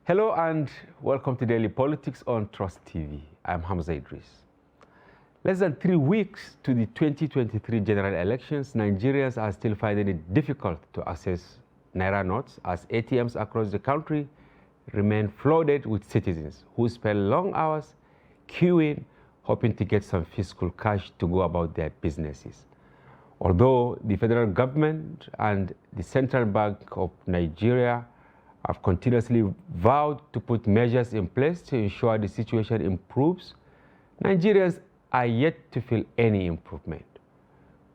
Hello and welcome to Daily Politics on Trust TV. I'm Hamza Idris. Less than 3 weeks to the 2023 general elections, Nigerians are still finding it difficult to access NAIRA notes as ATMs across the country remain flooded with citizens who spend long hours queuing, hoping to get some fiscal cash to go about their businesses. Although the federal government and the Central Bank of Nigeria have continuously vowed to put measures in place to ensure the situation improves, Nigerians are yet to feel any improvement.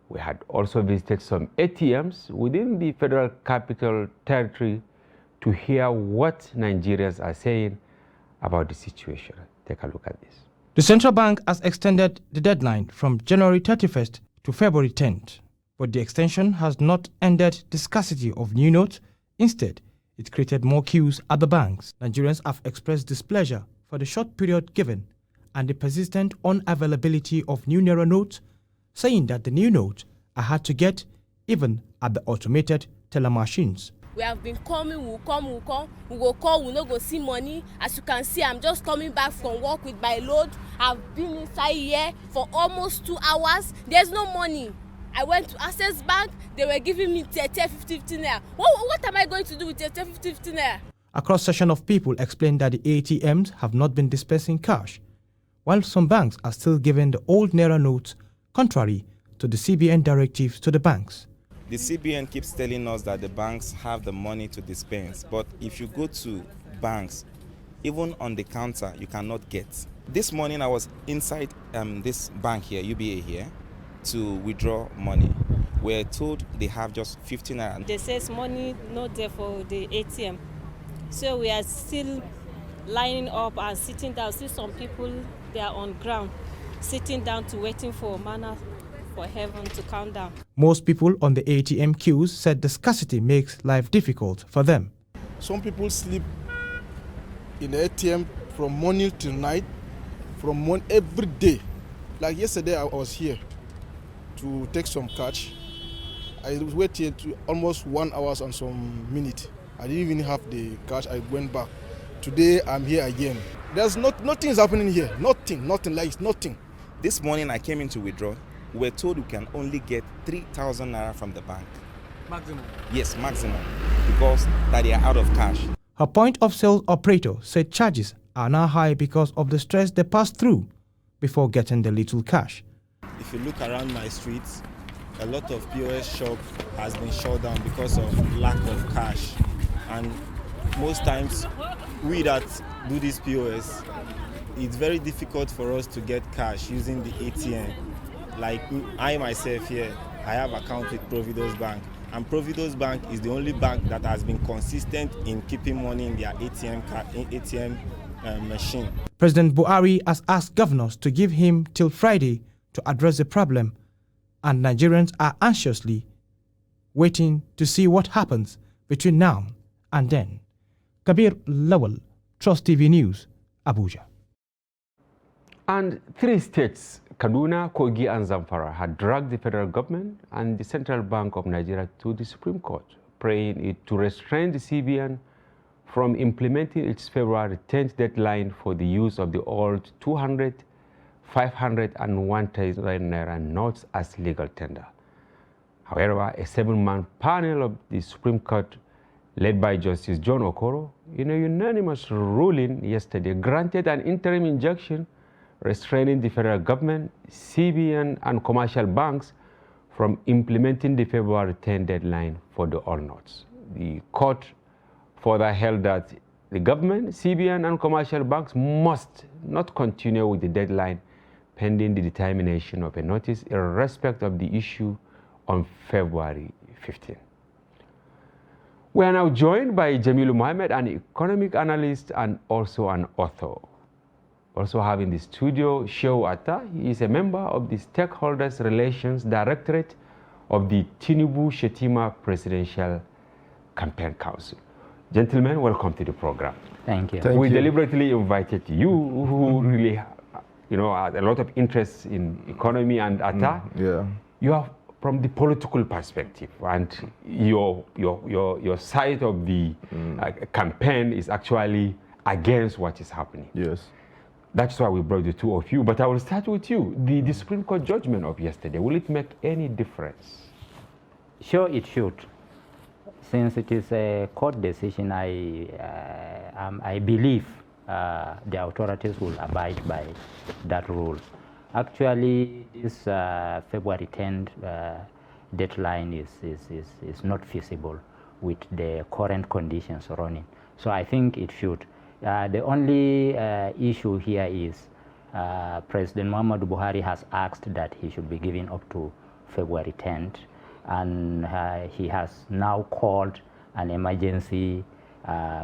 We had also visited some ATMs within the Federal Capital Territory to hear what Nigerians are saying about the situation. Take a look at this. The central bank has extended the deadline from January 31st to February 10th, but the extension has not ended the scarcity of new notes. Instead, it created more queues at the banks. Nigerians have expressed displeasure for the short period given and the persistent unavailability of new NAIRA notes, saying that the new notes are hard to get even at the automated teller machines. We have been coming, we'll come, we go call, we'll not go see money. As you can see, I'm just coming back from work with my load. I've been inside here for almost 2 hours. There's no money. I went to Access Bank, they were giving me 50 naira. What am I going to do with 50 naira? A cross-section of people explained that the ATMs have not been dispensing cash, while some banks are still giving the old NAIRA notes, contrary to the CBN directives to the banks. The CBN keeps telling us that the banks have the money to dispense, but if you go to banks, even on the counter, you cannot get. This morning I was inside this bank here, UBA here, to withdraw money. We're told they have just 15 naira. They says money not there for the ATM. So we are still lining up and sitting down. See some people, they are on ground, sitting down to waiting for manna for heaven to come down. Most people on the ATM queues said the scarcity makes life difficult for them. Some people sleep in the ATM from morning till night, every day. Like yesterday I was here to take some cash. I waited to almost 1 hour and some minutes. I didn't even have the cash. I went back. Today I'm here again. There's nothing is happening here. Nothing. This morning I came in to withdraw. We're told we can only get 3,000 naira from the bank. Maximum? Yes, maximum, because that they are out of cash. Her point of sale operator said charges are now high because of the stress they pass through before getting the little cash. If you look around my streets, a lot of POS shop has been shut down because of lack of cash. And most times, we that do this POS, it's very difficult for us to get cash using the ATM. Like I myself here, I have account with Providence Bank. And Providence Bank is the only bank that has been consistent in keeping money in their ATM machine. President Buhari has asked governors to give him till Friday to address the problem, and Nigerians are anxiously waiting to see what happens between now and then. Kabir Lawal, Trust TV News, Abuja. And 3 states, Kaduna, Kogi and Zamfara, had dragged the federal government and the Central Bank of Nigeria to the Supreme Court, praying it to restrain the CBN from implementing its February 10th deadline for the use of the old 200, 500 and 1,000 naira notes as legal tender. However, a 7-man panel of the Supreme Court, led by Justice John Okoro, in a unanimous ruling yesterday, granted an interim injunction restraining the federal government, CBN and commercial banks from implementing the February 10 deadline for the old notes. The court further held that the government, CBN and commercial banks must not continue with the deadline pending the determination of a notice irrespective of the issue on February 15. We are now joined by Jamilu Mohammed, an economic analyst and also an author. Also have in the studio Shehu Atta. He is a member of the Stakeholders Relations Directorate of the Tinubu Shetima Presidential Campaign Council. Gentlemen, welcome to the program. Thank you. We deliberately invited you, who really, had a lot of interest in economy and Atta. You are from the political perspective, and your side of the campaign is actually against what is happening. Yes. That's why we brought the two of you. But I will start with you. The Supreme Court judgment of yesterday, will it make any difference? Sure, it should. Since it is a court decision, I believe the authorities will abide by that rule. Actually, this February 10th deadline is not feasible with the current conditions running. So I think it should. The only issue here is President Muhammadu Buhari has asked that he should be given up to February 10th, and he has now called an emergency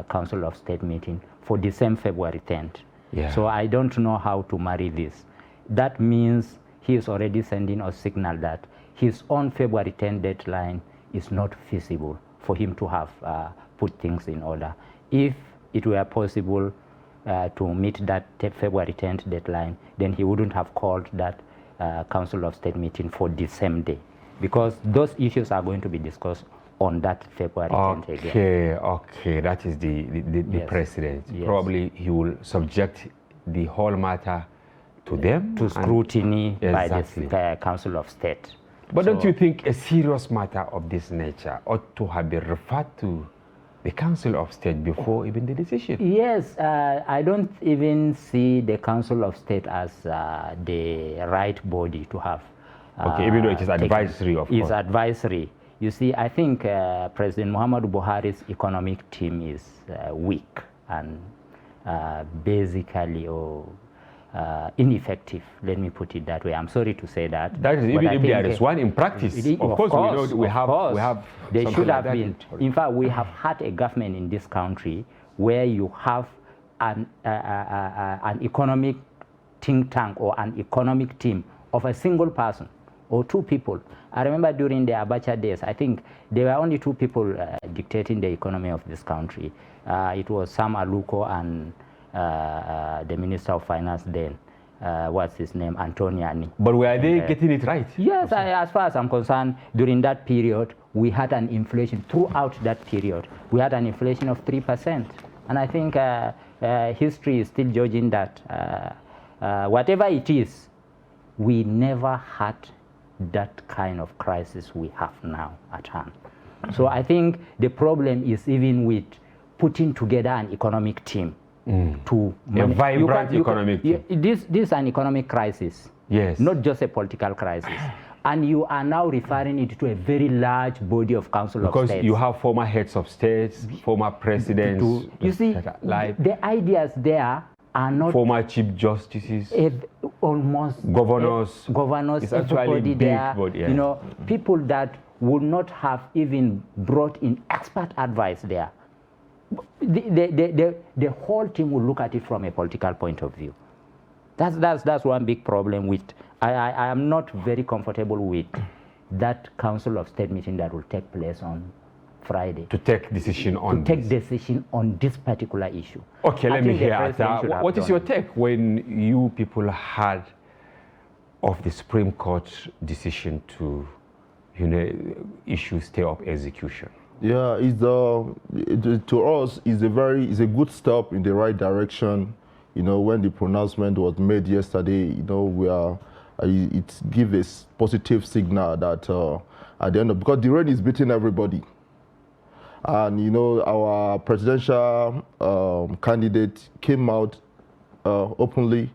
Council of State meeting for the same February 10th. Yeah. So I don't know how to marry this. That means he is already sending a signal that his own February 10th deadline is not feasible for him to have put things in order. If it were possible to meet that February 10th deadline, then he wouldn't have called that Council of State meeting for the same day, because those issues are going to be discussed on that February 10th again. Okay, that is the Yes. president. Yes. Probably he will subject the whole matter to them. To scrutiny by Exactly. the Council of State. But don't you think a serious matter of this nature ought to have been referred to the Council of State before even the decision? Yes, I don't even see the Council of State as the right body to have. Okay, even though it is advisory, of course. It's advisory. You see, I think President Muhammadu Buhari's economic team is weak and basically ineffective. Let me put it that way. I'm sorry to say that. That is, even if there is one in practice, of course, we know we have they should have like been. In fact, we have had a government in this country where you have an economic think tank or an economic team of a single person or two people. I remember during the Abacha days, I think there were only two people dictating the economy of this country. It was Sam Aluko and the Minister of Finance then, what's his name, Antoniani. But were they getting it right? Yes, as far as I'm concerned, during that period, we had an inflation. Throughout that period, we had an inflation of 3%. And I think history is still judging that whatever it is, we never had that kind of crisis we have now at hand. So I think the problem is even with putting together an economic team. To a vibrant economic team. This is an economic crisis. Yes. Not just a political crisis. And you are now referring it to a very large body of Council of States. Because you have former heads of states, former presidents. You see, the ideas there are not... Former chief justices. Almost... Governors. Governors, it's actually everybody big, there. but yeah. You know, people that would not have even brought in expert advice there. The whole team will look at it from a political point of view. That's one big problem with... I am not very comfortable with that Council of State meeting that will take place on Friday. To take decision on decision on this particular issue. Okay, let me hear Atta. What is your take when you people heard of the Supreme Court decision to, issue stay of execution? Yeah, to us, it's a good step in the right direction. When the pronouncement was made yesterday, it gives a positive signal that at the end of, because the rain is beating everybody. And, our presidential candidate came out openly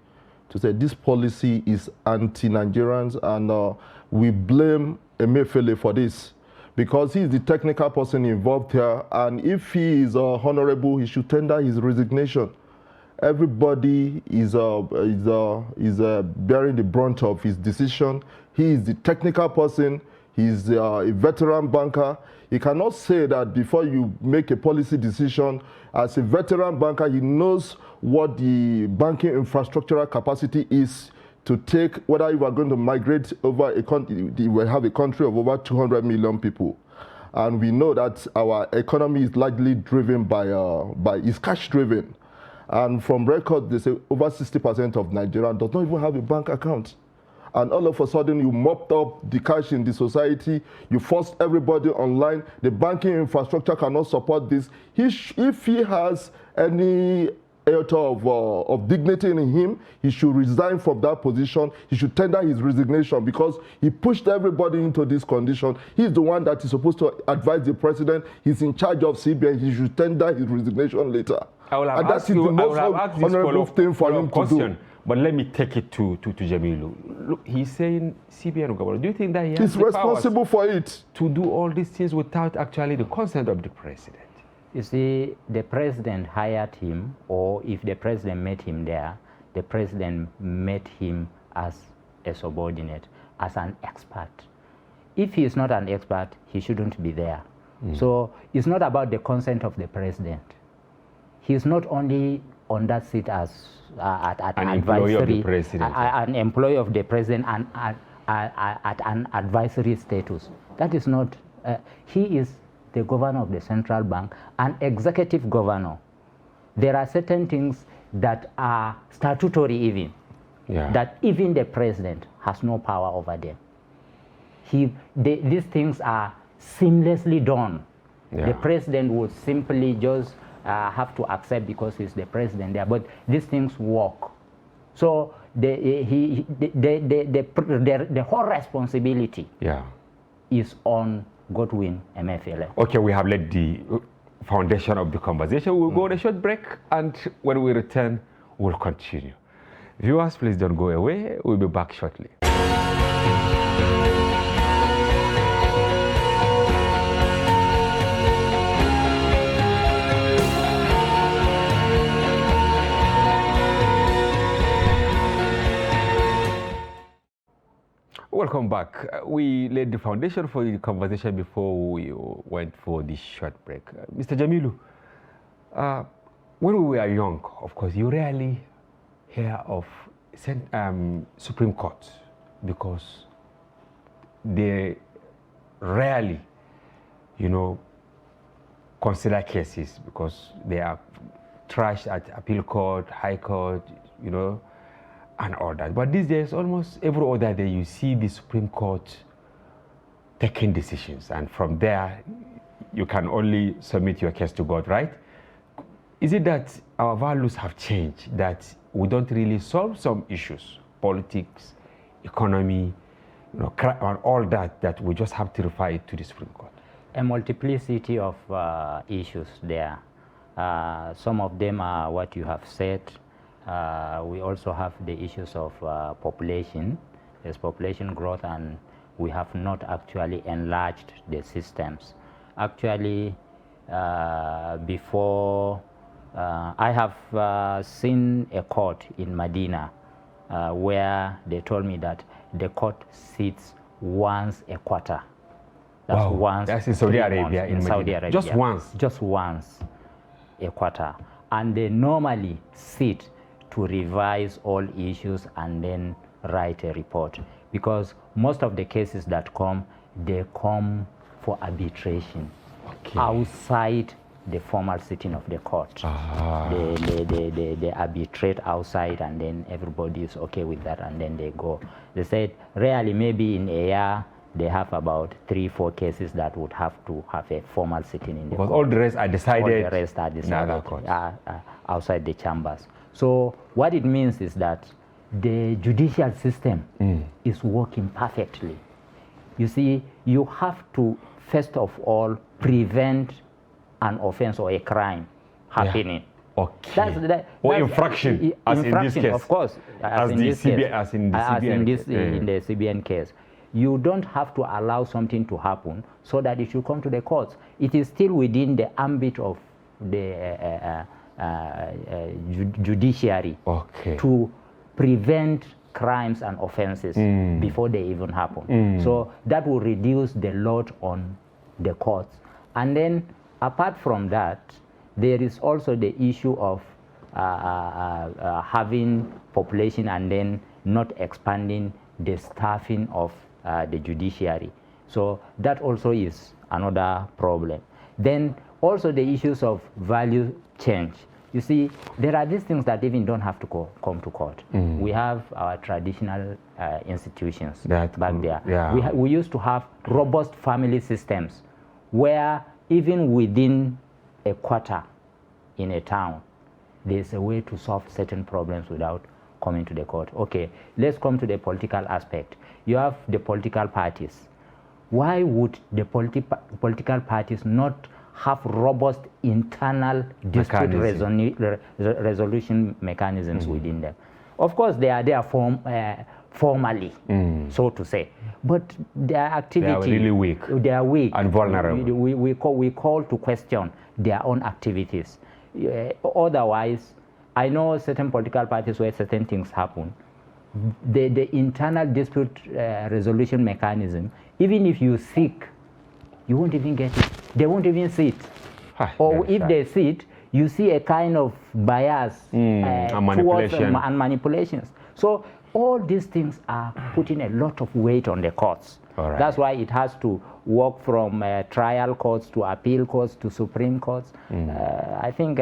to say this policy is anti-Nigerians, and we blame Emefiele for this, because he's the technical person involved here, and if he is honorable, he should tender his resignation. Everybody is bearing the brunt of his decision. He is the technical person. He's a veteran banker. He cannot say that before you make a policy decision. As a veteran banker, he knows what the banking infrastructural capacity is to take, whether you are going to migrate over a country, we have a country of over 200 million people. And we know that our economy is largely driven by is cash driven. And from record, they say over 60% of Nigerians does not even have a bank account. And all of a sudden, you mopped up the cash in the society, you forced everybody online, the banking infrastructure cannot support this. If he has any iota of dignity in him, he should resign from that position. He should tender his resignation because he pushed everybody into this condition. He's the one that is supposed to advise the president. He's in charge of CBN. He should tender his resignation later. I will have and asked you, the most honorable thing for him to do. But let me take it to Jamilu. Look, he's saying CBN governor. Do you think that he has He's the responsible for it to do all these things without actually the consent of the president? You see, the president hired him, or if the president met him there, the president met him as a subordinate, as an expert. If he is not an expert, he shouldn't be there. So it's not about the consent of the president. He's not only on that seat as an employee of the president, an employee of the president, and at an advisory status. That is not. He is the governor of the central bank, an executive governor. There are certain things that are statutory even, that even the president has no power over them. These things are seamlessly done. The president would simply just have to accept because he's the president there, but these things work. So the whole responsibility is on Godwin Emefiele. Okay, we have laid the foundation of the conversation. We'll go on a short break, and when we return, we'll continue. Viewers, please don't go away. We'll be back shortly. Welcome back. We laid the foundation for the conversation before we went for this short break. Mr. Jamilu, when we were young, of course, you rarely hear of Supreme Court because they rarely, consider cases because they are trashed at appeal court, high court, and all that. But these days, almost every other day, you see the Supreme Court taking decisions, and from there, you can only submit your case to God, right? Is it that our values have changed, that we don't really solve some issues, politics, economy, and all that, that we just have to refer it to the Supreme Court? A multiplicity of issues there. Some of them are what you have said. We also have the issues of population. There's population growth, and we have not actually enlarged the systems. Actually, before, I have seen a court in Medina where they told me that the court sits once a quarter. That's once. That's in Saudi Arabia. In Saudi Arabia. Just once? Just once a quarter. And they normally sit to revise all issues and then write a report, because most of the cases that come, they come for arbitration outside the formal sitting of the court. They arbitrate outside, and then everybody is okay with that, and then they go. They said rarely, maybe in a year, they have about 3-4 cases that would have to have a formal sitting in the court. All the rest are decided. All the rest are decided outside the chambers. So what it means is that the judicial system is working perfectly. You see, you have to, first of all, prevent an offense or a crime happening. Okay. Or infraction, as in this case. Of course. As in the CBN case. You don't have to allow something to happen so that it should come to the courts. It is still within the ambit of the judiciary to prevent crimes and offenses before they even happen. So that will reduce the load on the courts. And then apart from that, there is also the issue of having population and then not expanding the staffing of the judiciary. So that also is another problem. Then also the issues of value change. You see, there are these things that even don't have to come to court. We have our traditional institutions back there. We used to have robust family systems where even within a quarter in a town, there's a way to solve certain problems without coming to the court. Okay, let's come to the political aspect. You have the political parties. Why would the political parties not have robust internal dispute resolution mechanisms within them? Of course, they are there formally, so to say, but their activity, they are really weak. They are weak and vulnerable. We call to question their own activities. Otherwise, I know certain political parties where certain things happen. The internal dispute resolution mechanism, even if you seek, you won't even get it. They won't even see it. Or if they see it, you see a kind of bias and manipulation. And manipulations. So all these things are putting a lot of weight on the courts. Right. That's why it has to work from trial courts to appeal courts to Supreme Courts. I think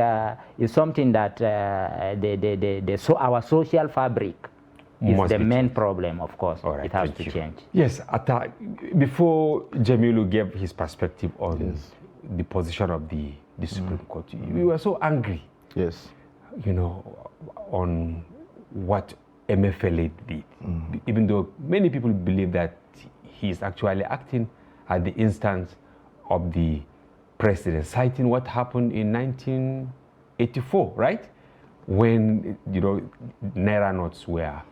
it's something that our social fabric is the main problem, of course. Right, it has to change. Yes, before Jamilu gave his perspective on the position of the Supreme Court, you were so angry. Yes. You know, on what MFLA did, even though many people believe that he is actually acting at the instance of the president, citing what happened in 1984, right? When, you know, NAIRA notes were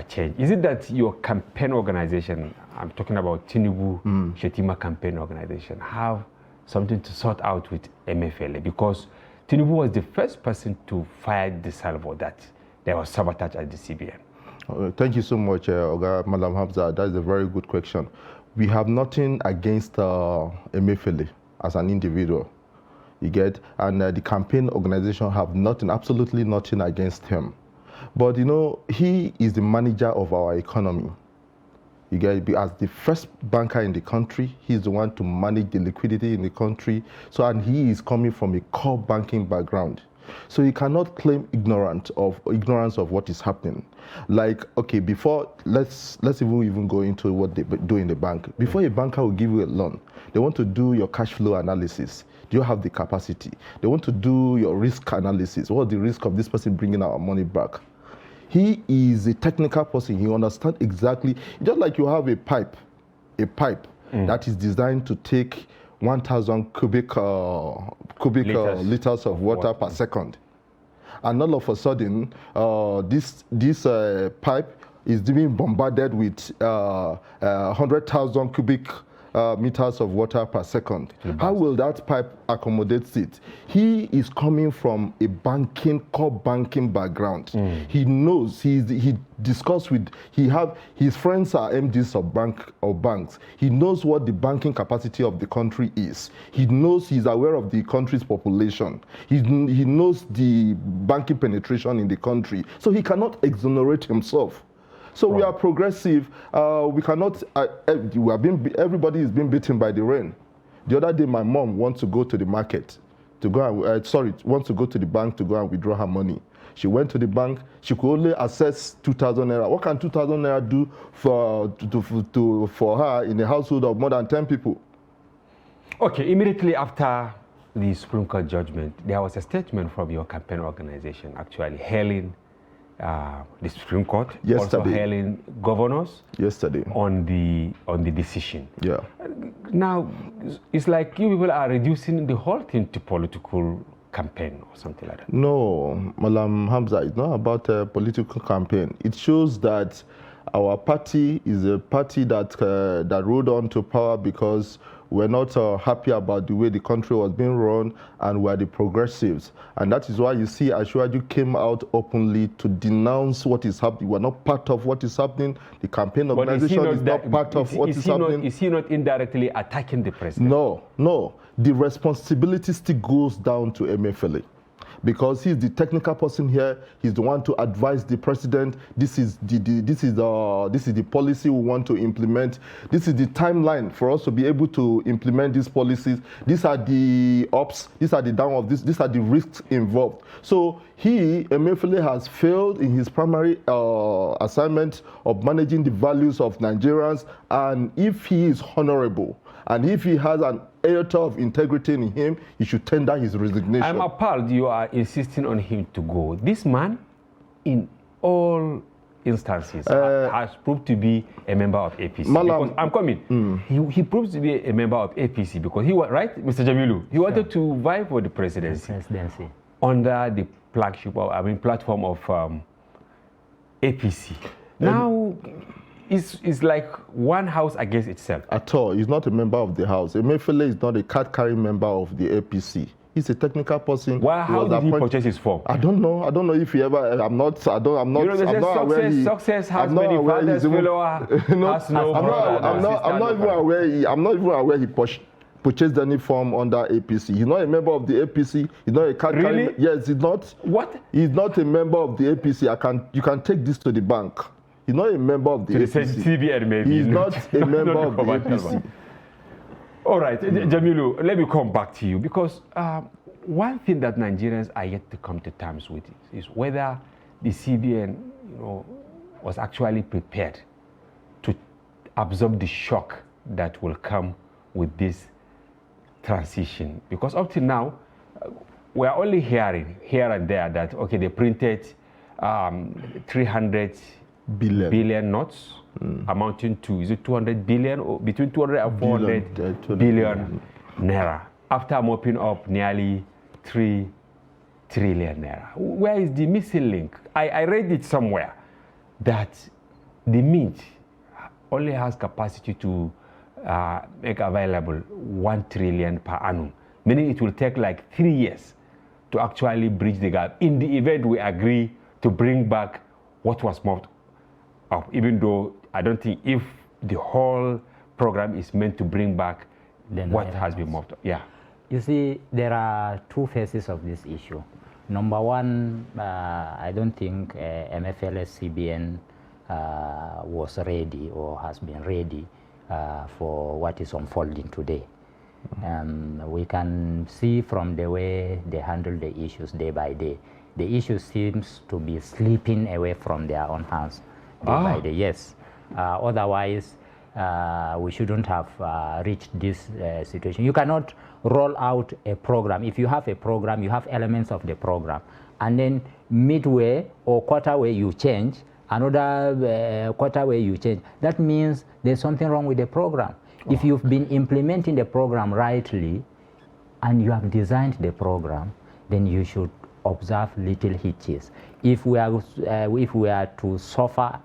changed. Is it that your campaign organization, I'm talking about Tinubu Shetima campaign organization, have something to sort out with MFLA? Because Tinubu was the first person to fire the salvo that there was sabotage at the CBN. Thank you so much, Oga Madam Hamza. That is a very good question. We have nothing against MFLA as an individual, you get, and the campaign organization have nothing, absolutely nothing against him. But you know, he is the manager of our economy. You get, as the first banker in the country, he's the one to manage the liquidity in the country. So, and he is coming from a core banking background. So you cannot claim ignorance of what is happening. Like, okay, before, let's even go into what they do in the bank. Before a banker will give you a loan, they want to do your cash flow analysis. Do you have the capacity? They want to do your risk analysis. What is the risk of this person bringing our money back? He is a technical person. He understands exactly, just like you have a pipe that is designed to take 1,000 cubic liters of water per second. And all of a sudden, this pipe is being bombarded with 100,000 cubic meters of water per second. How will that pipe accommodate it? He is coming from a core banking background. He knows, he discussed with, his friends are MDs of banks. He knows what the banking capacity of the country is. He knows, he's aware of the country's population. He knows the banking penetration in the country. So he cannot exonerate himself. So we are progressive. We cannot. Everybody is being beaten by the rain. The other day, my mom wants to go to the market to go and wants to go to the bank to go and withdraw her money. She went to the bank. She could only access 2,000 naira. What can 2,000 naira do for her in a household of more than 10 people? Okay. Immediately after the Supreme Court judgment, there was a statement from your campaign organization actually hailing the Supreme Court, yesterday, also hailing governors yesterday on the decision. Yeah. Now it's like you people are reducing the whole thing to political campaign or something like that. No, Malam Hamza, it's not about a political campaign. It shows that our party is a party that rode on to power because we're not happy about the way the country was being run, and we're the progressives. And that is why you see Ashwaju came out openly to denounce what is happening. We're not part of what is happening. The campaign organization is not part of what is happening. Is he not indirectly attacking the president? No. The responsibility still goes down to MFLA. Because he's the technical person here, he's the one to advise the president. This is the policy we want to implement. This is the timeline for us to be able to implement these policies. These are the ups, these are the downs of this, these are the risks involved. So MFLA has failed in his primary assignment of managing the values of Nigerians, and if he is honorable And if he has an iota of integrity in him, he should tender his resignation. I'm appalled you are insisting on him to go. This man, in all instances, has proved to be a member of APC. Because, I'm coming. He proves to be a member of APC because he was, right, Mr. Jamilu? He wanted to vie for the presidency. Under the flagship, platform of APC. Now, it's like one house against itself. At all. He's not a member of the house. Emefiele is not a card-carrying member of the APC. He's a technical person. Well, how did he purchase his form? I don't know. I don't know if he ever. I'm not aware. Success has many fathers. Follower has no I'm not even aware he purchased any form under APC. He's not a member of the APC. He's not a card carrying. Really? Yes, he's not. What? He's not a member of the APC. You can take this to the bank. He's not a member of the APC. CBN maybe. He's not a member of the APC. All right, Jamilu, let me come back to you because one thing that Nigerians are yet to come to terms with is whether the CBN, was actually prepared to absorb the shock that will come with this transition. Because up to now, we are only hearing here and there that they printed 300 billion notes. Amounting to, is it 200 billion or between 200 and 400 billion naira after mopping up nearly 3 trillion naira. Where is the missing link? I read it somewhere that the mint only has capacity to make available 1 trillion per annum, meaning it will take like 3 years to actually bridge the gap in the event we agree to bring back what was mopped up, even though I don't think if the whole program is meant to bring back what has been mopped up. Yeah. You see, there are two phases of this issue. Number one, I don't think MFLS CBN was ready or has been ready for what is unfolding today. We can see from the way they handle the issues day by day, the issue seems to be slipping away from their own hands day by day. Yes. Otherwise, we shouldn't have reached this situation. You cannot roll out a program. If you have a program, you have elements of the program, and then midway or quarterway you change, another quarterway you change. That means there's something wrong with the program. If you've been implementing the program rightly, and you have designed the program, then you should observe little hitches. If we are to suffer,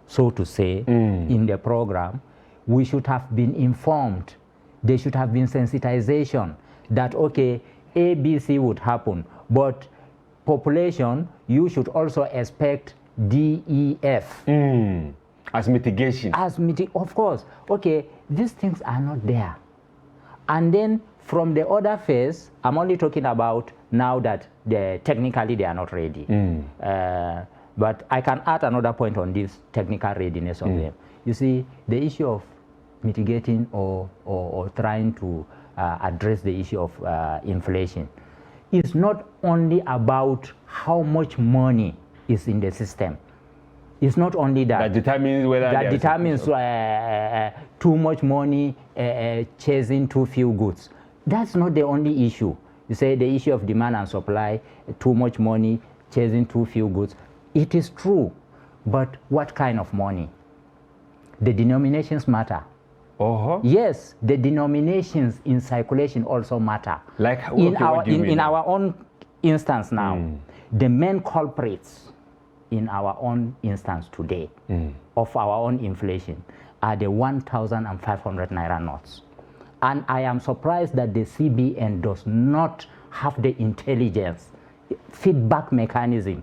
so to say, in the program, we should have been informed. There should have been sensitization that, okay, A, B, C would happen, but population, you should also expect D, E, F. As mitigation. Of course. Okay, these things are not there. And then from the other phase, I'm only talking about now that technically they are not ready. But I can add another point on this technical readiness of them. You see, the issue of mitigating or trying to address the issue of inflation is not only about how much money is in the system. It's not only that. That determines whether that determines too much money chasing too few goods. That's not the only issue. You say the issue of demand and supply, too much money chasing too few goods. It is true, but what kind of money? The denominations matter. Yes, the denominations in circulation also matter. Like in our own instance now, the main culprits in our own instance today of our own inflation are the 1,500 naira notes. And I am surprised that the CBN does not have the intelligence, feedback mechanism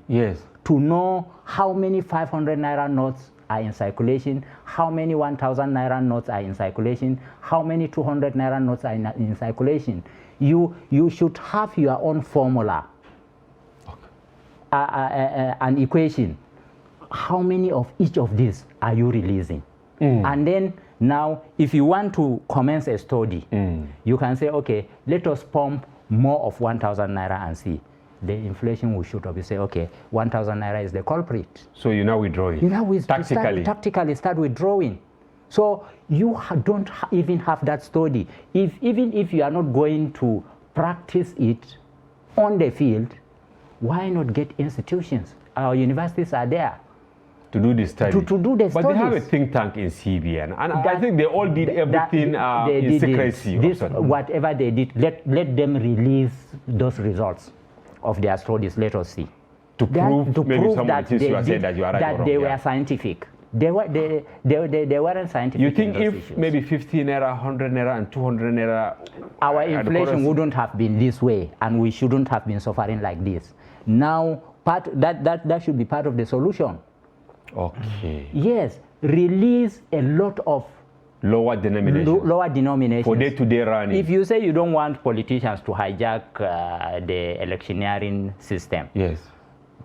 to know how many 500 naira notes are in circulation, how many 1,000 naira notes are in circulation, how many 200 naira notes are in circulation. You should have your own formula, an equation. How many of each of these are you releasing? And then now, if you want to commence a study, you can say, okay, let us pump more of 1,000 naira and see. The inflation will shoot up. You say, okay, 1,000 naira is the culprit. So you now withdraw it. You now tactically start withdrawing. So you don't even have that study. Even if you are not going to practice it on the field, why not get institutions? Our universities are there. To do the study. To do the but studies. They have a think tank in CBN, and I think they all did everything in secrecy. Whatever they did, let them release those results of their studies. Let us see. To prove some that of the things you are saying that you are right that or wrong. They were scientific. They weren't scientific. You think if maybe 50 naira, 100 naira, and 200 naira, our inflation wouldn't have been this way, and we shouldn't have been suffering like this. Now, that should be part of the solution. Okay. Yes, release a lot of lower denominations. For day-to-day running. If you say you don't want politicians to hijack the electioneering system, yes,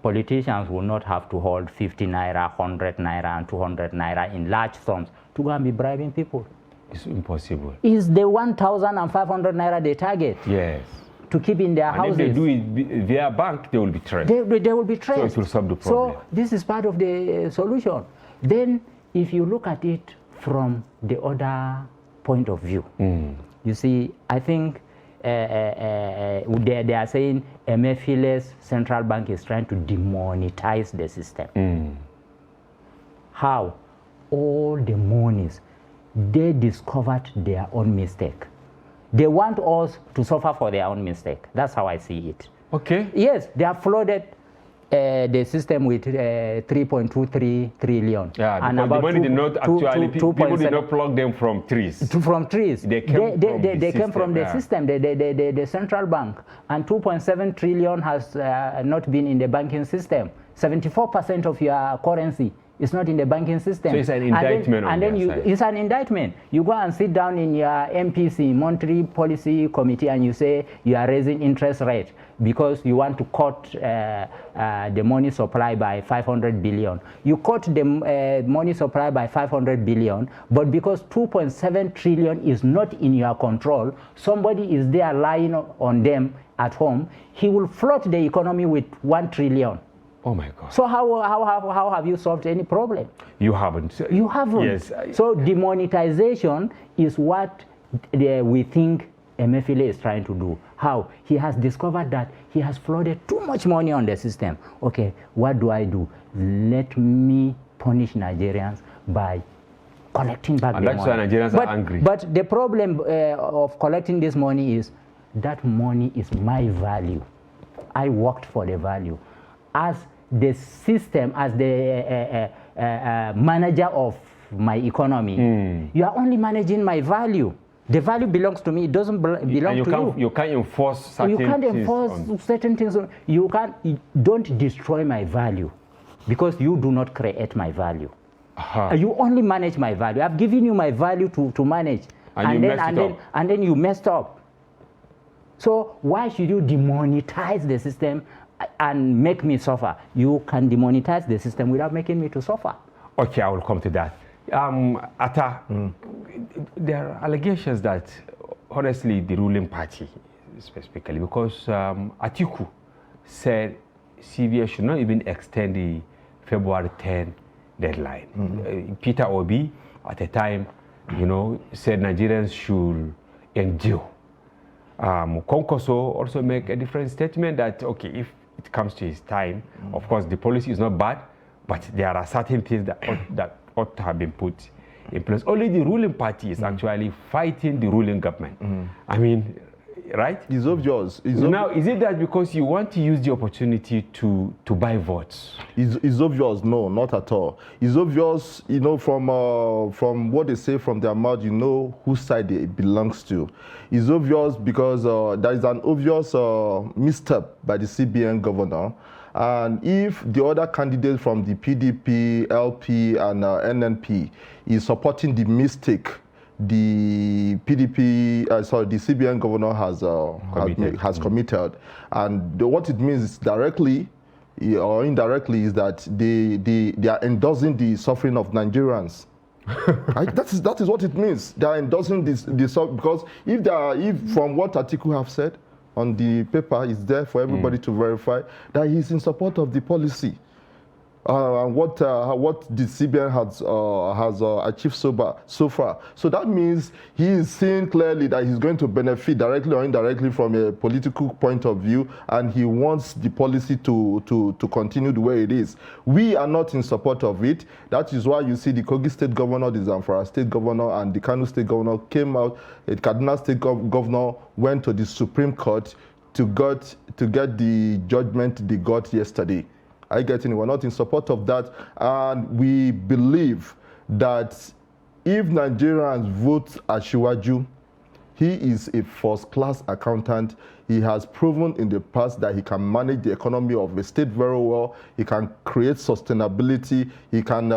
politicians will not have to hold 50 naira, 100 naira, and 200 naira in large sums to go and be bribing people. It's impossible. Is the 1,500 naira they target? Yes. To keep in their houses. If they do it via bank, they will be traced. They will be traced. So it will solve the problem. So this is part of the solution. Then, if you look at it from the other point of view, you see, I think they are saying Emefiele's central bank is trying to demonetize the system. How? All the monies, they discovered their own mistake. They want us to suffer for their own mistake. That's how I see it. Okay. Yes, they have flooded the system with 3.23 trillion. Yeah, and about the money did not actually, people did not plug them from trees. From trees. They came from the system, the central bank. And 2.7 trillion has not been in the banking system. 74% of your currency is not in the banking system. So it's an indictment it's an indictment. You go and sit down in your MPC, Monetary Policy Committee, and you say you are raising interest rate because you want to cut the money supply by 500 billion. You cut the money supply by 500 billion, but because 2.7 trillion is not in your control, somebody is there lying on them at home, he will float the economy with 1 trillion. Oh my God. So how have you solved any problem? You haven't. You haven't. Yes. So demonetization is what we think Emefiele is trying to do. How? He has discovered that he has flooded too much money on the system. Okay, what do I do? Let me punish Nigerians by collecting back the money. And that's why Nigerians are angry. But the problem of collecting this money is that money is my value. I worked for the value. As the system, as the manager of my economy, you are only managing my value. The value belongs to me. It doesn't belong to you. You can't enforce certain things. You can't enforce certain things. Don't destroy my value because you do not create my value. You only manage my value. I've given you my value to manage. And then you messed up. So why should you demonetize the system and make me suffer? You can demonetize the system without making me to suffer. Okay, I will come to that. Atta, there are allegations that, honestly, the ruling party, specifically, because Atiku said CBN should not even extend the February 10 deadline. Peter Obi, at the time, said Nigerians should endure. Konkoso also make a different statement that, okay, if it comes to his time, of course, the policy is not bad, but there are certain things that ought to have been put in place. Only the ruling party is actually fighting the ruling government. I mean, right? It's obvious. Now, is it that because you want to use the opportunity to buy votes? It's obvious. No, not at all. It's obvious, from what they say from their mouth, whose side it belongs to. It's obvious because there is an obvious misstep by the CBN governor. And if the other candidate from the PDP, LP, and NNP is supporting the mistake the CBN governor has committed, and what it means is directly or indirectly is that they are endorsing the suffering of Nigerians. That is what it means. They are endorsing this because if from what Atiku have said on the paper is there for everybody to verify that he's in support of the policy. and what the CBN has achieved so far. So that means he is seeing clearly that he's going to benefit directly or indirectly from a political point of view, and he wants the policy to continue the way it is. We are not in support of it. That is why you see the Kogi State Governor, the Zamfara State Governor, and the Kano State Governor came out. The Kaduna State Governor went to the Supreme Court to get the judgment they got yesterday. I get it. We're not in support of that, and we believe that if Nigerians vote Asiwaju, he is a first-class accountant. He has proven in the past that he can manage the economy of a state very well. He can create sustainability. He can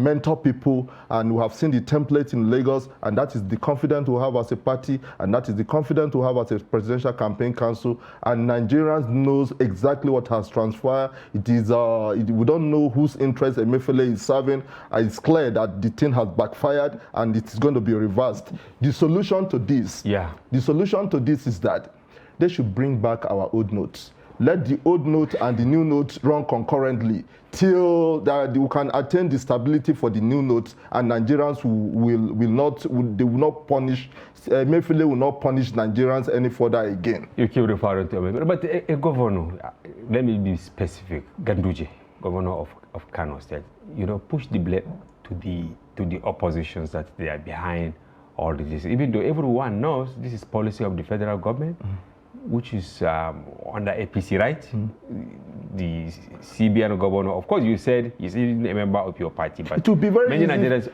mentor people, and we have seen the template in Lagos, and that is the confidence we have as a party, and that is the confidence we have as a presidential campaign council. And Nigerians knows exactly what has transpired. It is we don't know whose interest Emefiele is serving. It's clear that the thing has backfired, and it is going to be reversed. The solution to this, is that they should bring back our old notes. Let the old note and the new note run concurrently till that we can attain the stability for the new notes, and Nigerians will not punish, Emefiele will not punish Nigerians any further again. You keep referring to Emefiele, but a governor, let me be specific, Ganduje, governor of Kano State, push the blame to the oppositions that they are behind all this, even though everyone knows this is policy of the federal government, which is under APC, right? The CBN governor, of course, you said he's even a member of your party, but it would be very many Nigerians.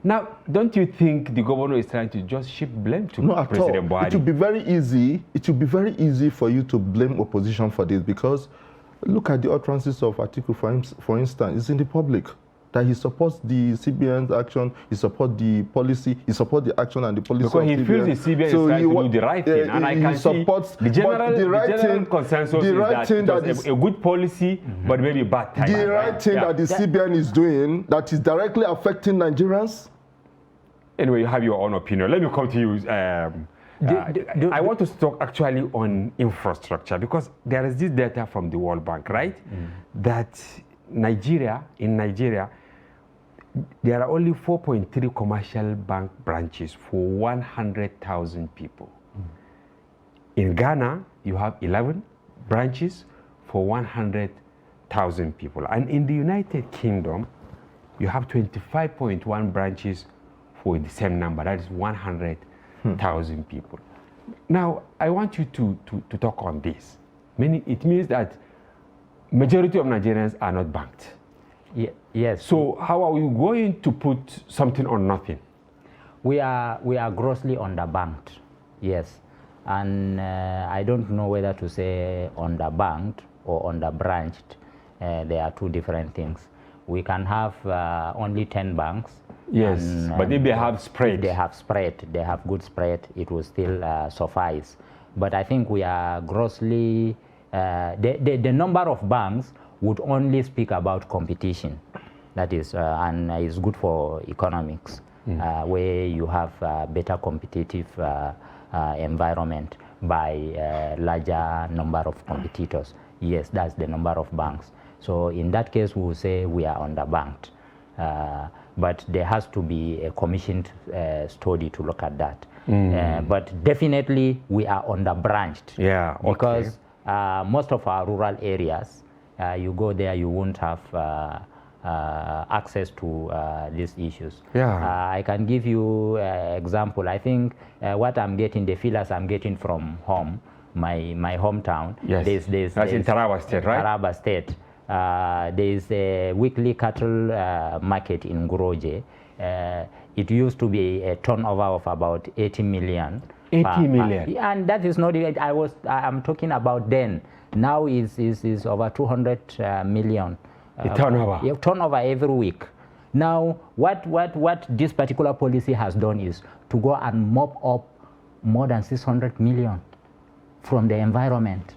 Now, don't you think the governor is trying to just shift blame to President Buhari? It would be very easy. It would be very easy for you to blame opposition for this, because look at the utterances of Atiku, for instance. It's in the public that he supports the CBN's action, he supports the policy, he supports the action and the policy because of he feels the CBN is trying to do the right thing, and I can supports, see the general consensus is that it's a good policy, but maybe bad time. The right thing that the CBN is doing that is directly affecting Nigerians. Anyway, you have your own opinion. Let me come to you. I want to talk actually on infrastructure, because there is this data from the World Bank, right? That in Nigeria, there are only 4.3 commercial bank branches for 100,000 people. In Ghana, you have 11 branches for 100,000 people. And in the United Kingdom, you have 25.1 branches for the same number, that is 100,000 people. Now, I want you to talk on this. It means that majority of Nigerians are not banked. Yes. So how are we going to put something on nothing? We are grossly underbanked, yes. And I don't know whether to say underbanked or underbranched. They are two different things. We can have only 10 banks. Yes, but if they have spread. They have good spread, it will still suffice. But I think we are grossly, the number of banks would only speak about competition. That is, and it's good for economics, where you have a better competitive environment by larger number of competitors. Yes, that's the number of banks. So in that case, we will say we are underbanked. But there has to be a commissioned study to look at that. But definitely, we are underbranched. Yeah, okay. Because most of our rural areas, you go there, you won't have access to these issues. Yeah. I can give you an example. I think what I'm getting, the feelers I'm getting from home, my hometown. Yes. That's in Taraba State, right? Taraba State. There's a weekly cattle market in Guroje. It used to be a turnover of about 80 million. 80 million? And that is not, I'm talking about then. Now is over 200 million. Turnover? Yeah, turnover every week. Now, what this particular policy has done is to go and mop up more than 600 million from the environment.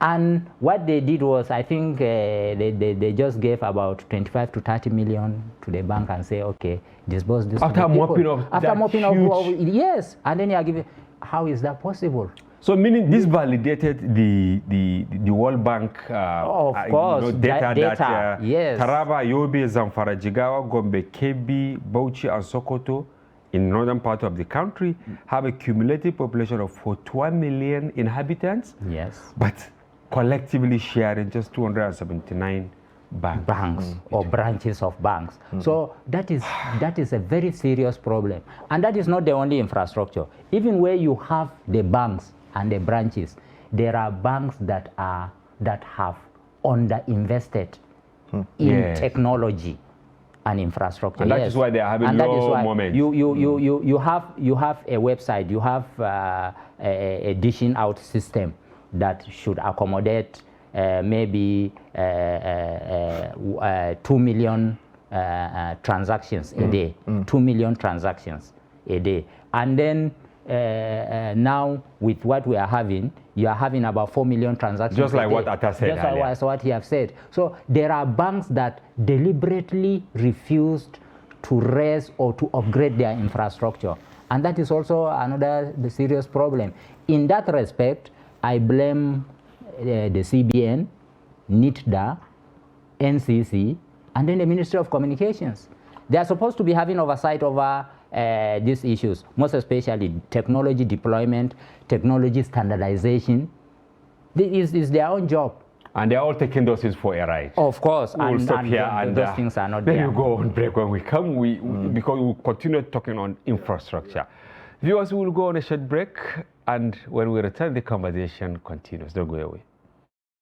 And what they did was, I think they just gave about 25 to 30 million to the bank and say, okay, disburse this. After mopping up, yes, and then you are giving. How is that possible? So meaning this validated the World Bank of course, data that yes. Taraba, Yobe, Zamfara, Jigawa, Gombe, Kebbi, Bauchi, and Sokoto in northern part of the country have a cumulative population of 41 million inhabitants. Yes. But collectively sharing just 279 banks. Or branches of banks. So that is a very serious problem. And that is not the only infrastructure. Even where you have the banks and the branches, there are banks that have underinvested in technology and infrastructure. And that is why they are having low moments. You have a website, you have a dishing out system that should accommodate maybe 2 million transactions a day, 2 million transactions a day. And then now with what we are having, you are having about 4 million transactions just like a day. what Atta said just like what he have said. So there are banks that deliberately refused to raise or to upgrade their infrastructure. And that is also another serious problem. In that respect, I blame the CBN, NITDA, NCC, and then the Ministry of Communications. They are supposed to be having oversight over these issues, most especially technology deployment, technology standardization. This is their own job. And they're all taking those things for a ride. Of course. We'll stop here and those things are not then there. you go on break when we come, because we'll continue talking on infrastructure. Viewers, we'll go on a short break, and when we return, the conversation continues. Don't go away.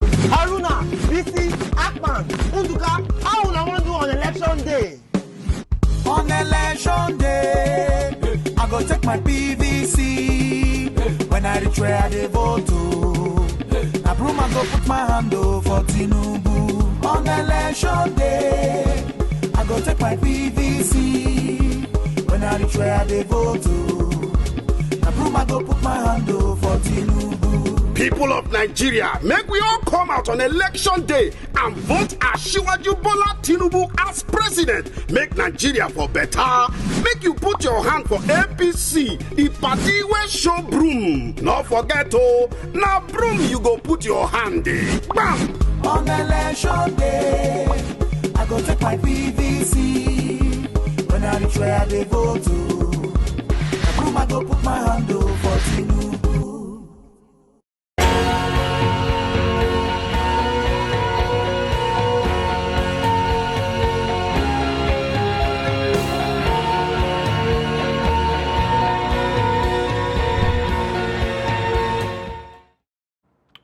Haruna, BC, Akman, Unduka, how will I want to do on election day? On election day, I go take my PVC. When I reach where I vote to, I broom I go put my hand for Tinubu. On election day, I go take my PVC. When I reach where I vote to, I broom I go put my hand for Tinubu. People of Nigeria, make we all come out on election day and vote Asiwaju Bola Tinubu as president. Make Nigeria for better. Make you put your hand for APC, the party where show broom. Not forget now broom you go put your hand in. Bam! On election day, I go take my PVC. When I reach where I vote to, I broom I go put my hand for Tinubu.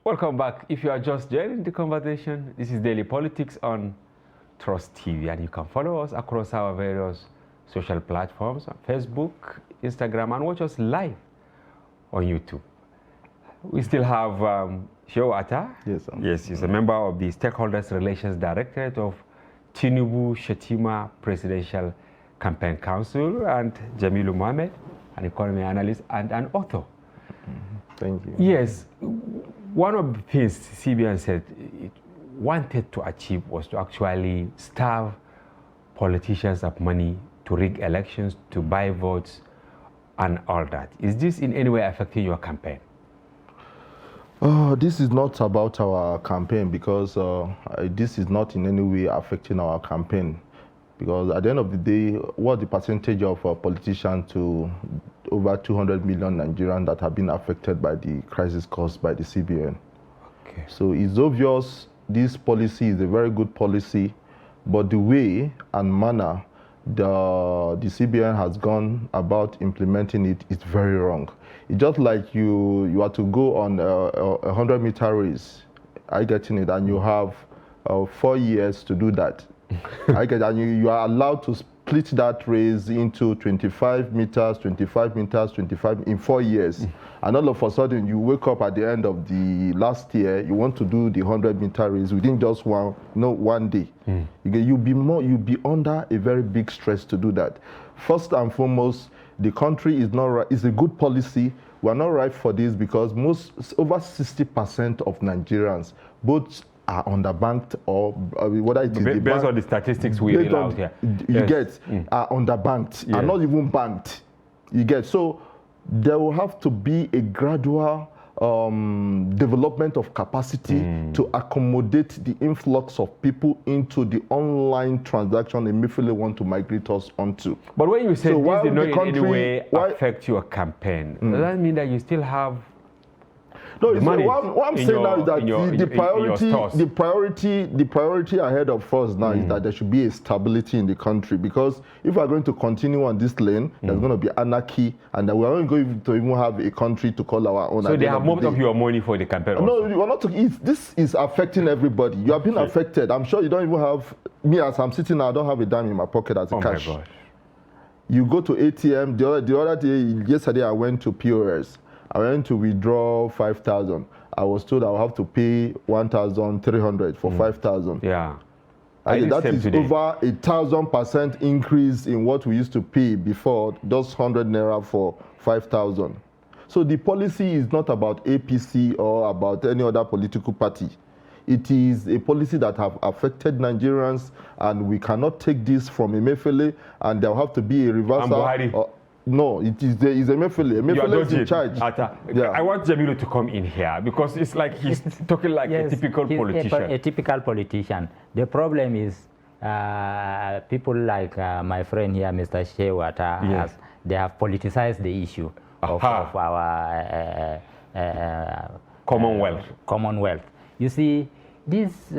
Welcome back. If you are just joining the conversation, this is Daily Politics on Trust TV, and you can follow us across our various social platforms on Facebook, Instagram, and watch us live on YouTube. We still have Shehu Atta. Yes, yes, he's a member of the Stakeholders Relations Directorate of Tinubu Shetima Presidential Campaign Council, and Jamilu Mohammed, an economy analyst and an author. Thank you. Yes. One of the things CBN said it wanted to achieve was to actually starve politicians of money to rig elections, to buy votes, and all that. Is this in any way affecting your campaign? This is not about our campaign, because this is not in any way affecting our campaign. Because at the end of the day, what the percentage of politicians to over 200 million Nigerians that have been affected by the crisis caused by the CBN. Okay. So it's obvious this policy is a very good policy, but the way and manner the CBN has gone about implementing it is very wrong. It's just like you are to go on a 100-meter race, I getting it, and you have 4 years to do that. I get, and you are allowed to split that race into 25 meters, 25 meters, 25 in 4 years. And all of a sudden, you wake up at the end of the last year, you want to do the 100-meter race within just one day. You'll be under a very big stress to do that. First and foremost, the country is not right. It's a good policy. We're not right for this because over 60% of Nigerians, both are underbanked, or whether it is based on the statistics we read out here. You get are underbanked, are not even banked. You get, so there will have to be a gradual development of capacity to accommodate the influx of people into the online transaction Emefiele want to migrate us onto. But when you say so this did not in any way affect your campaign, does that mean that you still have no, what I'm saying now is that the priority ahead of us now is that there should be a stability in the country, because if we're going to continue on this lane, there's going to be anarchy, and that we're not going to even have a country to call our own. So they have most of your money for the campaign also. No, we're not. This is affecting everybody. You have been affected. I'm sure you don't even have, me as I'm sitting now, I don't have a dime in my pocket as a cash. My gosh. You go to ATM, the other day, yesterday I went to POS. I went to withdraw 5,000. I was told I will have to pay 1,300 for 5,000. Yeah. That is over 1,000% increase in what we used to pay before, just 100 naira for 5,000. So the policy is not about APC or about any other political party. It is a policy that have affected Nigerians, and we cannot take this from Emefiele, and there will have to be a reversal. No, it is Emefiele. Emefiele is in charge. I want Jamilu to come in here, because it's like he's talking like a typical politician. A typical politician. The problem is people like my friend here, Mr. Shewata, they have politicized the issue of our Commonwealth. You see, this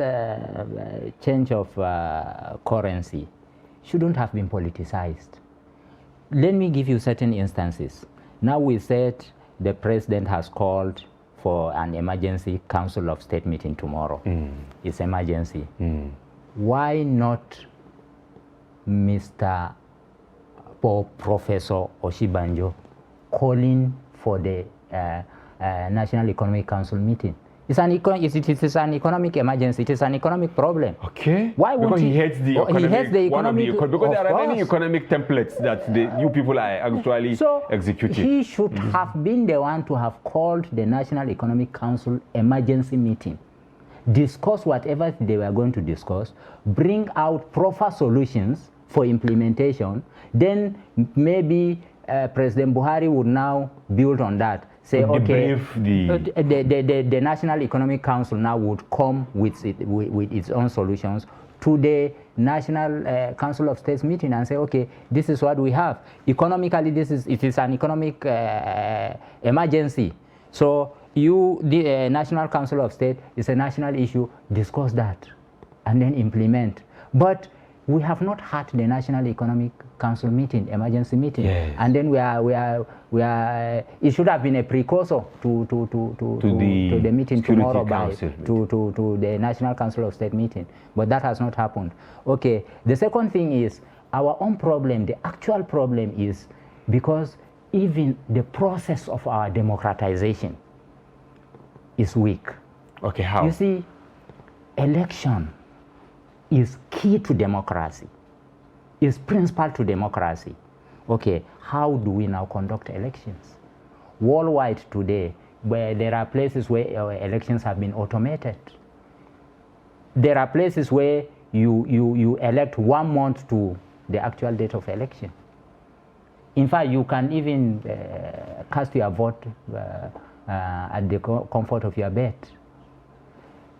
change of currency shouldn't have been politicized. Let me give you certain instances. Now we said the president has called for an emergency Council of State meeting tomorrow. It's emergency. Why not Mr. Professor Oshibanjo calling for the National Economic Council meeting? It is an economic emergency. It is an economic problem. Okay. Why won't because he hates the economic, he hates the economic, because there are many economic templates that you people are actually executing. He should have been the one to have called the National Economic Council emergency meeting, discuss whatever they were going to discuss, bring out proper solutions for implementation. Then maybe President Buhari would now build on that. Say, okay, the National Economic Council now would come with its own solutions to the National Council of States meeting and say, okay, this is what we have. Economically, it is an economic emergency. So the National Council of State is a national issue, discuss that and then implement. But we have not had the National Economic Council meeting, emergency meeting, and then we are. It should have been a precursor to the meeting tomorrow to the National Council of State meeting, but that has not happened. Okay. The second thing is our own problem. The actual problem is because even the process of our democratization is weak. Okay, how? You see, election is key to democracy, is principal to democracy. Okay, how do we now conduct elections? Worldwide today, where there are places where elections have been automated. There are places where you elect 1 month to the actual date of election. In fact, you can even cast your vote at the comfort of your bed.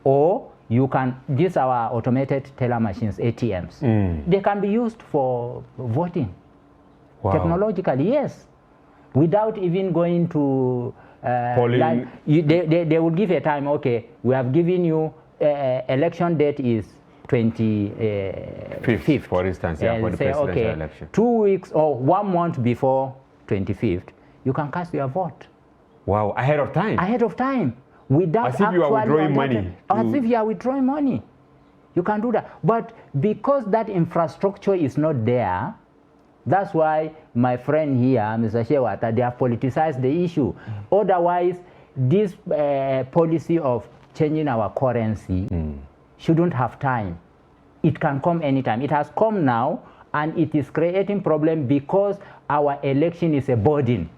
Or you can use our automated teller machines, ATMs. They can be used for voting. Wow. Technologically, yes. Without even going to polling. They will give a time, okay, we have given you election date is 25th, for instance, for the presidential election. 2 weeks or 1 month before 25th, you can cast your vote. Wow, ahead of time? Ahead of time. Without as if you are withdrawing money. As if you are withdrawing money. You can do that. But because that infrastructure is not there, that's why my friend here, Mr. Shewata, they have politicized the issue. Otherwise, this policy of changing our currency shouldn't have time. It can come anytime. It has come now, and it is creating problem because our election is a burden.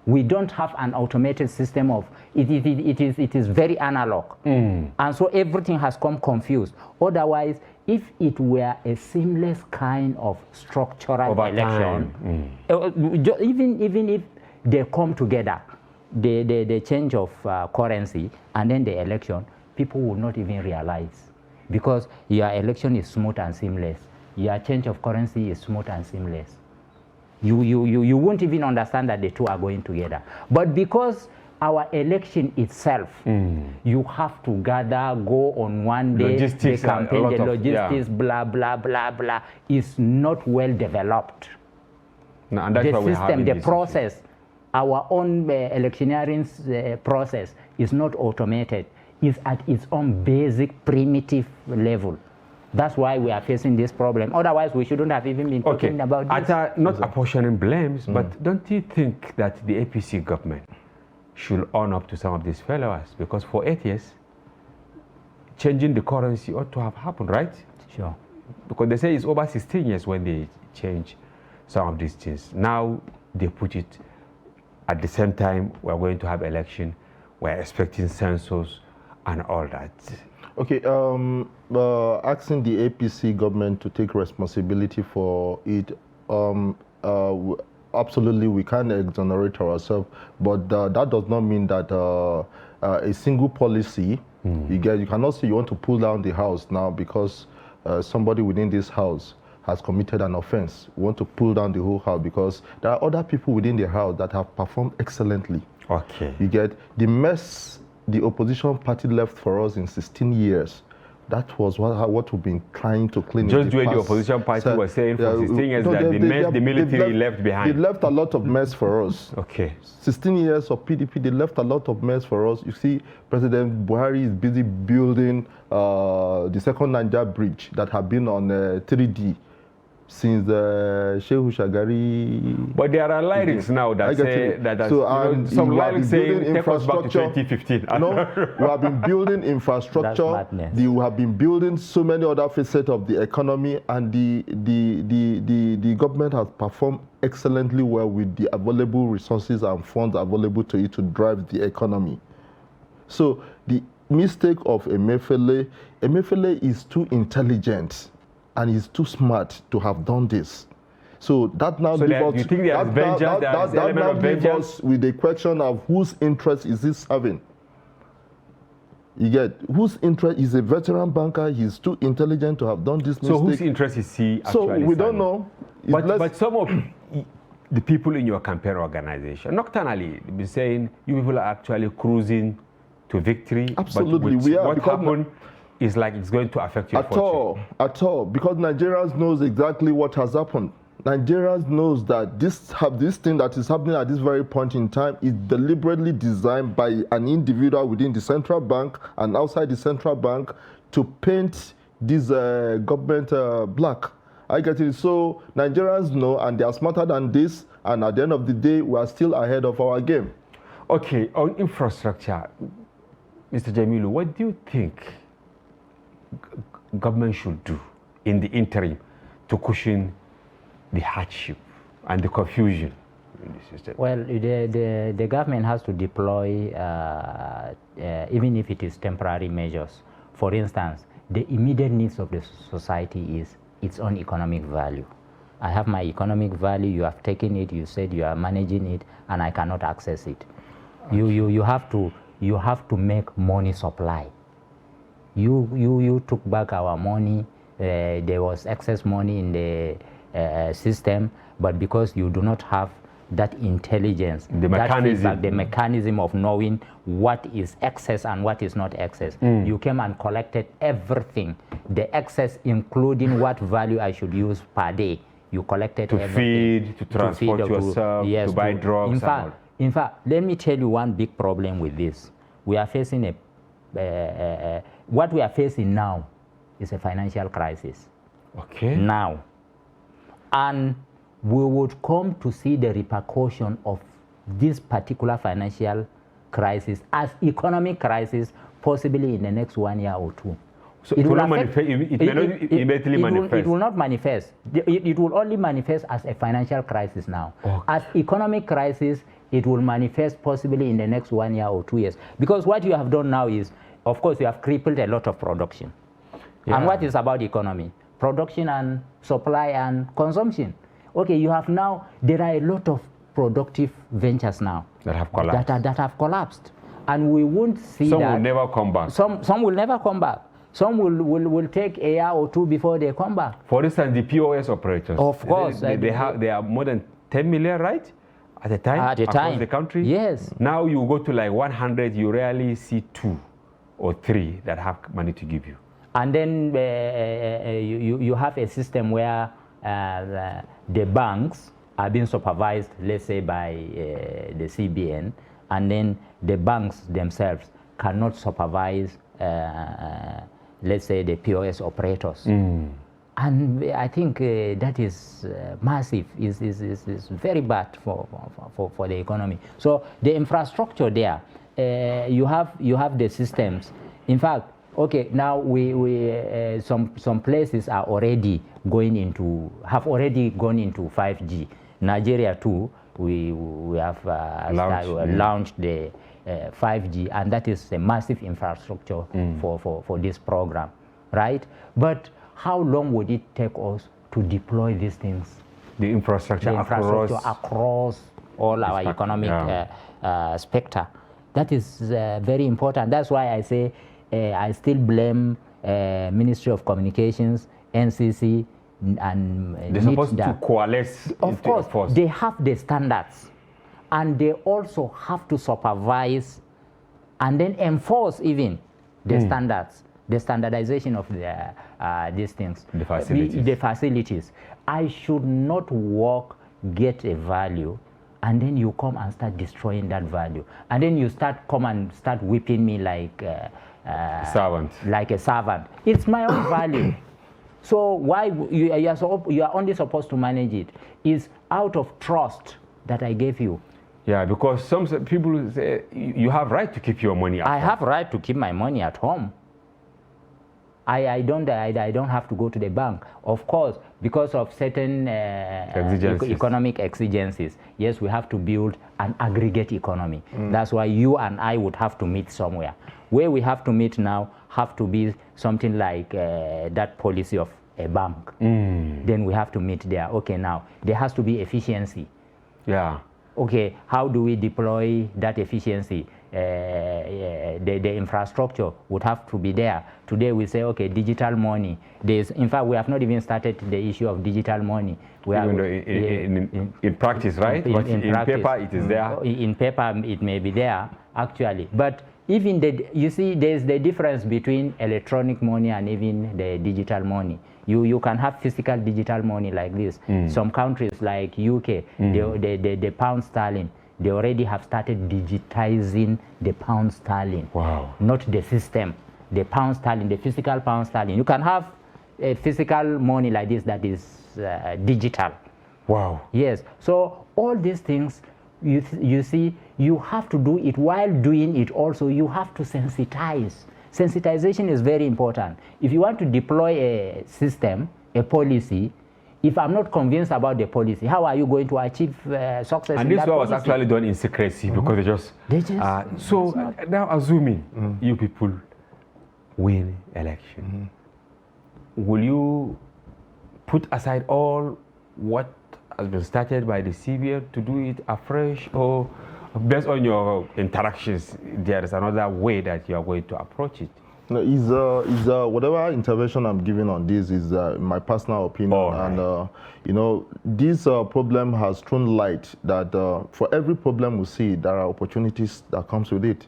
We don't have an automated system of it is very analog, and so everything has come confused. Otherwise, if it were a seamless kind of structural election, even if they come together, the change of currency and then the election, people will not even realize, because your election is smooth and seamless. Your change of currency is smooth and seamless. You won't even understand that the two are going together. But because our election itself, you have to gather, go on one day, logistics, the campaign, the logistics, yeah. blah, blah, blah, blah, is not well developed. No, and that's the why system, the process, our own electioneering process is not automated. It's at its own basic, primitive level. That's why we are facing this problem. Otherwise, we shouldn't have even been talking about this. Not apportioning blames, but don't you think that the APC government should own up to some of these failures? Because for 8 years, changing the currency ought to have happened, right? Sure. Because they say it's over 16 years when they change some of these things. Now they put it at the same time we're going to have election, we're expecting census and all that. Okay, asking the APC government to take responsibility for it, absolutely we can exonerate ourselves, but that does not mean that a single policy, you cannot say you want to pull down the house now because somebody within this house has committed an offense. We want to pull down the whole house because there are other people within the house that have performed excellently. Okay. You get the mess the opposition party left for us in 16 years. That was what we've been trying to clean. Just the way the opposition party was saying for 16 years that the mess the military left behind. They left a lot of mess for us. Okay. 16 years of PDP, they left a lot of mess for us. You see, President Buhari is busy building the second Niger bridge that had been on 3D since Shehu Shagari. But there are lyrics now that say that so, some lyrics saying take us back to 2015. We have been building infrastructure. We have been building so many other facets of the economy, and the government has performed excellently well with the available resources and funds available to it to drive the economy. So the mistake of Emefiele is too intelligent and he's too smart to have done this. So that now leaves us with the question of whose interest is this serving? You get whose interest is a veteran banker? He's too intelligent to have done this mistake. So whose interest is he actually So we don't know. But some of the people in your campaign organization, nocturnally, they've been saying you people are actually cruising to victory. Absolutely, but we are. What happened is like it's going to affect your fortune. At all, because Nigerians knows exactly what has happened. Nigerians knows that this thing that is happening at this very point in time is deliberately designed by an individual within the central bank and outside the central bank to paint this government black. I get it. So Nigerians know, and they are smarter than this, and at the end of the day, we are still ahead of our game. Okay, on infrastructure, Mr. Jamilu, what do you think government should do in the interim to cushion the hardship and the confusion in the system? Well, the government has to deploy, even if it is temporary measures. For instance, the immediate needs of the society is its own economic value. I have my economic value, you have taken it, you said you are managing it, and I cannot access it. You have to make money supply. You took back our money. There was excess money in the system, but because you do not have that intelligence, the mechanism of knowing what is excess and what is not excess, you came and collected everything, the excess, including what value I should use per day. You collected to everything. To transport yourself, yes, to buy drugs. In fact, let me tell you one big problem with this. We are facing what we are facing now is a financial crisis. Okay. Now. And we would come to see the repercussion of this particular financial crisis as economic crisis possibly in the next 1 year or two. So it will not manifest. It may not immediately manifest. It will not manifest. It will only manifest as a financial crisis now. Okay. As economic crisis, it will manifest possibly in the next 1 year or 2 years. Because what you have done now is, of course, you have crippled a lot of production. Yeah. And what is about economy? Production and supply and consumption. Okay, you have now, there are a lot of productive ventures now. that have collapsed. That have collapsed. And we won't see some that. Some will never come back. Some will never come back. Some will take a year or two before they come back. For instance, the POS operators. Of course. They are more than 10 million, right? At a time? Across the country? Yes. Now you go to like 100, you rarely see 2 or 3 that have money to give you. And then you have a system where the banks are being supervised, let's say, by the CBN, and then the banks themselves cannot supervise, let's say, the POS operators. And I think that is massive, is very bad for the economy. So the infrastructure there, you have the systems. In fact, okay, now some places are already have already gone into 5G. Nigeria too, we have launched the 5G, and that is a massive infrastructure for this program, right? But how long would it take us to deploy these things? The infrastructure across all our economic spectra. That is very important. That's why I say I still blame Ministry of Communications, NCC, and they're supposed to coalesce. Of course, they have the standards, and they also have to supervise and then enforce even the standards, the standardization of these things. The facilities. The facilities. I should not get a value, and then you come and start destroying that value, and then you start whipping me like servant. Like a servant. It's my own value. So why you are only supposed to manage it is out of trust that I gave you. Yeah, because some people say you have right to keep your money at home. I have right to keep my money at home. I don't have to go to the bank. Of course, because of certain economic exigencies, yes, we have to build an aggregate economy. That's why you and I would have to meet somewhere. Where we have to meet now have to be something like that policy of a bank. Then we have to meet there. Okay, now there has to be efficiency. Yeah. Okay, how do we deploy that efficiency? The infrastructure would have to be there. Today we say, okay, digital money. In fact, we have not even started the issue of digital money. In practice, right? But in practice, paper, it is there. In paper, it may be there, actually. But even you see, there's the difference between electronic money and even the digital money. You can have physical digital money like this. Some countries like UK, the pound sterling, they already have started digitizing the pound sterling. Wow. Not the system. The pound sterling, the physical pound sterling. You can have a physical money like this that is digital. Wow. Yes. So all these things, you see, you have to do it. While doing it also, you have to sensitize. Sensitization is very important. If you want to deploy a system, a policy, if I'm not convinced about the policy, how are you going to achieve success? And this was actually done in secrecy because they just now assuming you people win election, will you put aside all what has been started by the CBN to do it afresh, or based on your interactions, there is another way that you are going to approach it? No, whatever intervention I'm giving on this is my personal opinion, and this problem has thrown light that for every problem we see, there are opportunities that comes with it.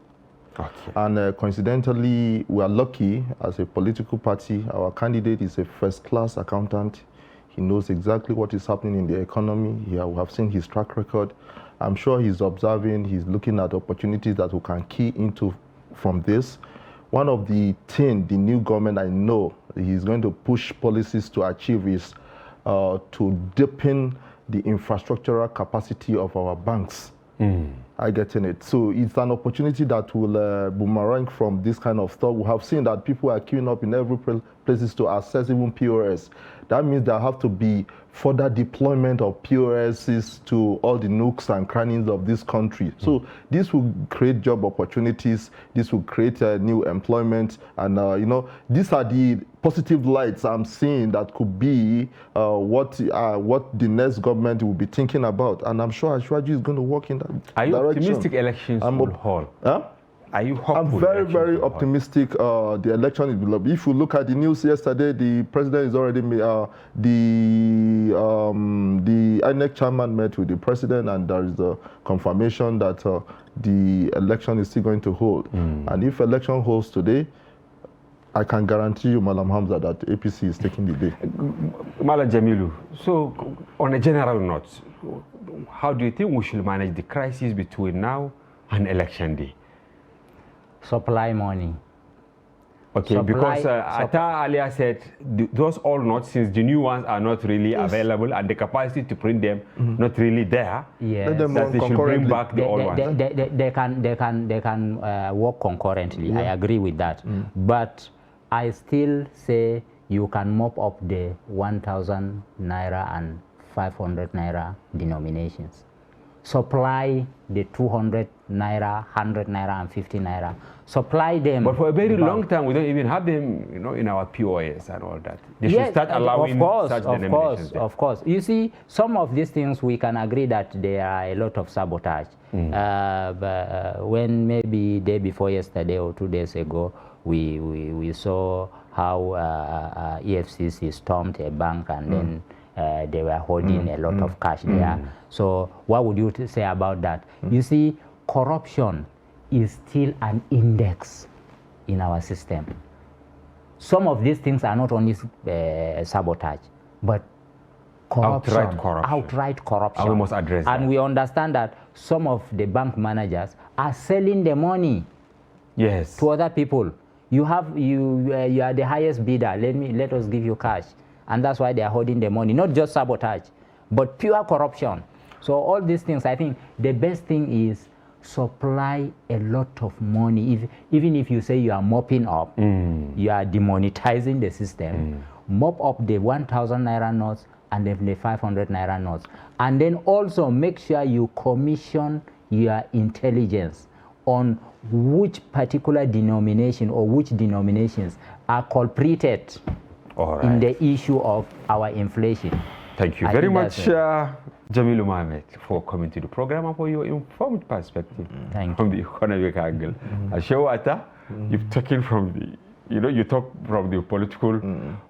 Okay. And coincidentally, we are lucky as a political party. Our candidate is a first-class accountant. He knows exactly what is happening in the economy. We have seen his track record. I'm sure he's observing, he's looking at opportunities that we can key into from this. One of the things the new government, I know he's going to push policies to achieve is to deepen the infrastructural capacity of our banks. I get in it. So it's an opportunity that will boomerang from this kind of stuff. We have seen that people are queuing up in every places to access even POS. That means there have to be further deployment of POSs to all the nooks and crannies of this country. So this will create job opportunities, this will create new employment, and these are the positive lights I'm seeing that could be what the next government will be thinking about, and I'm sure Ashwaji is going to work in that direction. Are you optimistic elections will hold? Are you hopeful? I'm very optimistic. The election is below. If you look at the news yesterday, the president is already the INEC chairman met with the president, and there is a confirmation that the election is still going to hold. And if election holds today, I can guarantee you, Malam Hamza, that APC is taking the day. Malam Jamilu, so on a general note, how do you think we should manage the crisis between now and election day? Supply money. Okay, because Atta earlier said those old notes, since the new ones are not really available and the capacity to print them not really there, that they should bring back the old ones. They can work concurrently. I agree with that. But I still say you can mop up the 1,000 naira and 500 naira denominations. Supply the 200 naira, 100 naira, and 50 naira. Supply them. But for a very long time, we don't even have them, in our POS and all that. They should start allowing such denominations. Of course. You see, some of these things we can agree that there are a lot of sabotage. When maybe day before yesterday or 2 days ago, we saw how EFCC stormed a bank, and then they were holding a lot of cash there. So what would you say about that? You see, corruption is still an index in our system. Some of these things are not only sabotage, but corruption, outright corruption. And we must address that. And we understand that some of the bank managers are selling the money to other people. You are the highest bidder. Let us give you cash. And that's why they are holding the money. Not just sabotage, but pure corruption. So all these things, I think the best thing is supply a lot of money. Even if you say you are mopping up, you are demonetizing the system, mop up the 1,000 naira notes and then the 500 naira notes. And then also make sure you commission your intelligence on which particular denomination or which denominations are culprated in the issue of our inflation. Thank you very much, Jamilu Mohammed, for coming to the program and for your informed perspective from the economic angle. Ashawata, you've taken from the, you talk from the political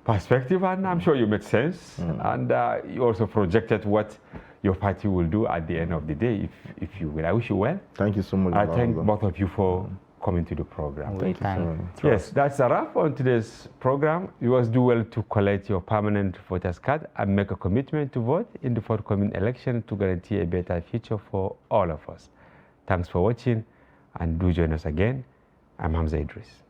perspective, and I'm sure you made sense. And you also projected what your party will do at the end of the day, if you will. I wish you well. Thank you so much. I thank both of you for coming to the program. Thank you. Yes, that's a wrap on today's program. You must do well to collect your permanent voter's card and make a commitment to vote in the forthcoming election to guarantee a better future for all of us. Thanks for watching, and do join us again. I'm Hamza Idris.